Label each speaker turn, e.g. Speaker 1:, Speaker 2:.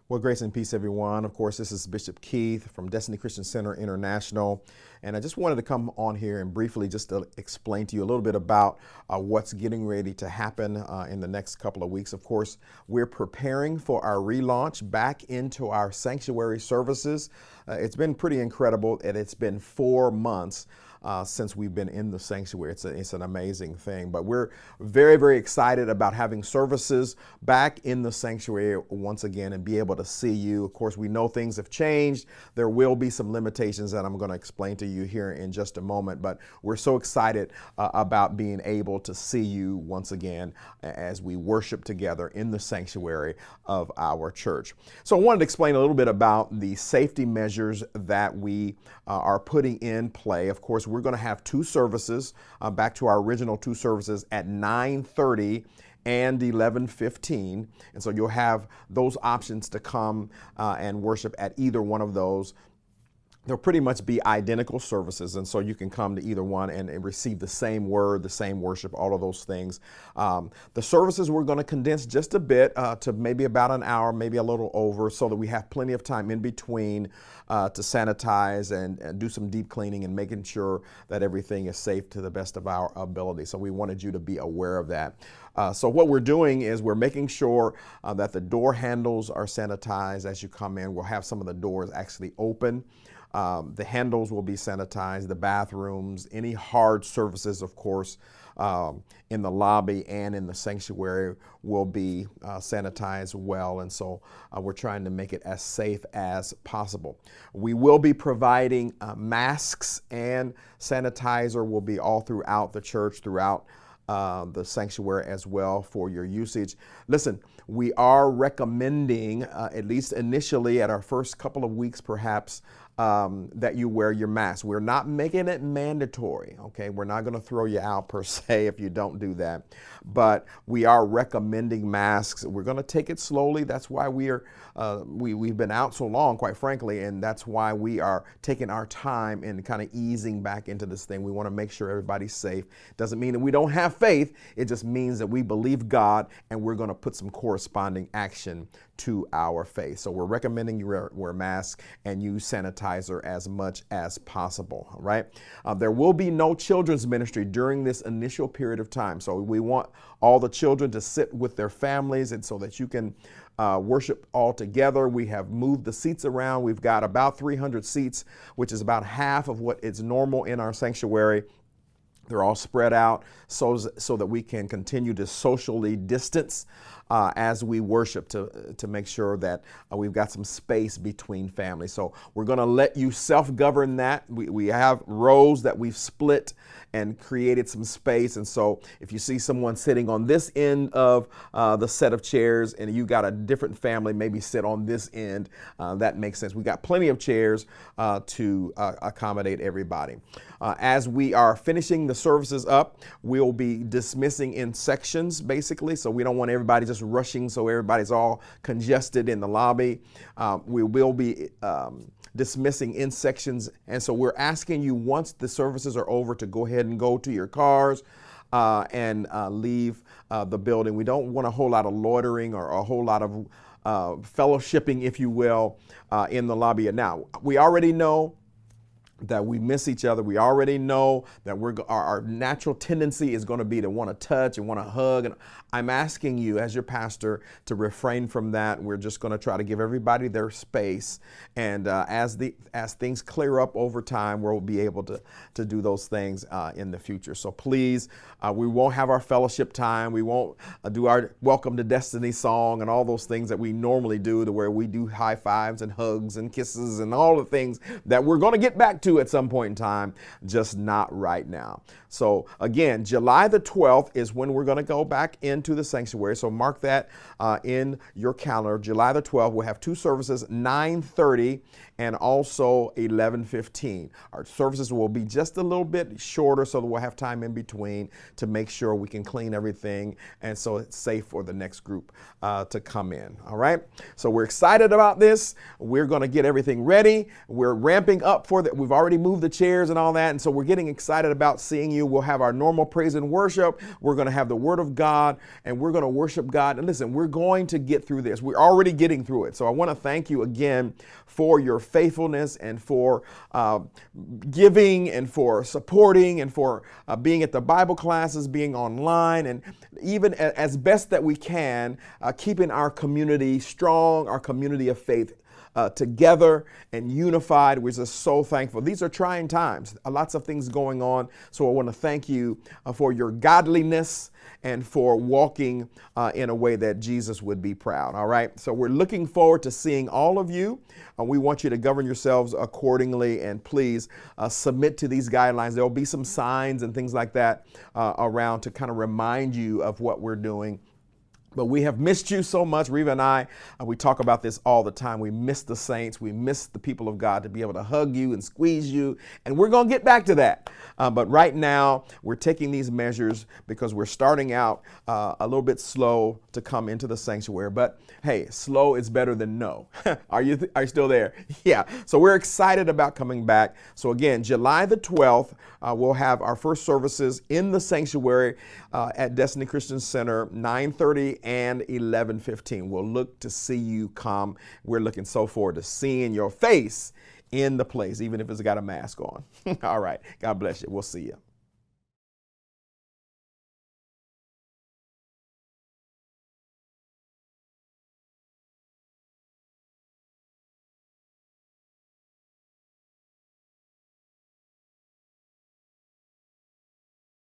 Speaker 1: Well, grace and peace, everyone. Of course, this is Bishop Keith from Destiny Christian Center International. And I just wanted to come on here and briefly just to explain to you a little bit about what's getting ready to happen in the next couple of weeks. Of course, we're preparing for our relaunch back into our sanctuary services. It's been pretty incredible, and it's been 4 months since we've been in the sanctuary. It's an amazing thing, but we're very, very excited about having services back in the sanctuary once again and be able to see you. Of course, we know things have changed. There will be some limitations that I'm going to explain to you here in just a moment, but we're so excited about being able to see you once again as we worship together in the sanctuary of our church. So I wanted to explain a little bit about the safety measures that we are putting in play. Of course, we're going to have 2 services, back to our original 2 services at 9:30 and 11:15. And so you'll have those options to come and worship at either one of those. They'll pretty much be identical services, and so you can come to either one and receive the same word, the same worship, all of those things. The services we're going to condense just a bit to maybe about an hour, maybe a little over, so that we have plenty of time in between to sanitize and do some deep cleaning and making sure that everything is safe to the best of our ability. So we wanted you to be aware of that. So what we're doing is we're making sure that the door handles are sanitized as you come in. We'll have some of the doors actually open. The handles will be sanitized, the bathrooms, any hard surfaces, of course, in the lobby and in the sanctuary will be sanitized well. And so we're trying to make it as safe as possible. We will be providing masks, and sanitizer will be all throughout the church, throughout the sanctuary as well for your usage. Listen, we are recommending, at least initially at our first couple of weeks perhaps, that you wear your mask. We're not making it mandatory, okay? We're not going to throw you out per se if you don't do that, but we are recommending masks. We're going to take it slowly. That's why we've been out so long, quite frankly, and that's why we are taking our time and kind of easing back into this thing. We want to make sure everybody's safe. Doesn't mean that we don't have faith. It just means that we believe God, and we're going to put some corresponding action to our faith. So we're recommending you wear masks and use sanitizer as much as possible, all right? There will be no children's ministry during this initial period of time. So we want all the children to sit with their families, and so that you can worship all together. We have moved the seats around. We've got about 300 seats, which is about half of what is normal in our sanctuary. They're all spread out so that we can continue to socially distance as we worship to make sure that we've got some space between families. So we're going to let you self-govern that. We have rows that we've split and created some space. And so if you see someone sitting on this end of the set of chairs and you got a different family, maybe sit on this end, that makes sense. We got plenty of chairs to accommodate everybody. As we are finishing the services up, we'll be dismissing in sections, basically. So we don't want everybody just rushing so everybody's all congested in the lobby. We will be dismissing in sections. And so we're asking you, once the services are over, to go ahead and go to your cars and leave the building. We don't want a whole lot of loitering or a whole lot of fellowshipping, if you will, in the lobby. Now, we already know that we miss each other. We already know that our natural tendency is going to be to want to touch and want to hug. And I'm asking you, as your pastor, to refrain from that. We're just going to try to give everybody their space. And as things clear up over time, we'll be able to do those things in the future. So please, we won't have our fellowship time. We won't do our Welcome to Destiny song and all those things that we normally do, to where we do high fives and hugs and kisses and all the things that we're going to get back to at some point in time, just not right now. So again, July the 12th is when we're going to go back into the sanctuary. So mark that in your calendar. July the 12th, we'll have 2 services, 9:30 and also 11:15. Our services will be just a little bit shorter so that we'll have time in between to make sure we can clean everything, and so it's safe for the next group to come in. All right. So we're excited about this. We're going to get everything ready. We're ramping up for that. We've already moved the chairs and all that. And so we're getting excited about seeing you. We'll have our normal praise and worship. We're going to have the word of God, and we're going to worship God. And listen, we're going to get through this. We're already getting through it. So I want to thank you again for your faithfulness and for giving and for supporting and for being at the Bible classes, being online, and even as best that we can, keeping our community strong, our community of faith together and unified. We're just so thankful. These are trying times, lots of things going on. So I want to thank you for your godliness and for walking in a way that Jesus would be proud. All right. So we're looking forward to seeing all of you. We want you to govern yourselves accordingly, and please submit to these guidelines. There will be some signs and things like that around to kind of remind you of what we're doing. But we have missed you so much. Reva and I, we talk about this all the time. We miss the saints. We miss the people of God to be able to hug you and squeeze you. And we're going to get back to that. But right now, we're taking these measures because we're starting out a little bit slow to come into the sanctuary. But hey, slow is better than no. Are you still there? Yeah. So we're excited about coming back. So again, July the 12th, we'll have our first services in the sanctuary at Destiny Christian Center, 9:30 and 11:15. We'll look to see you come. We're looking so forward to seeing your face in the place, even if it's got a mask on. All right. God bless you. We'll see you.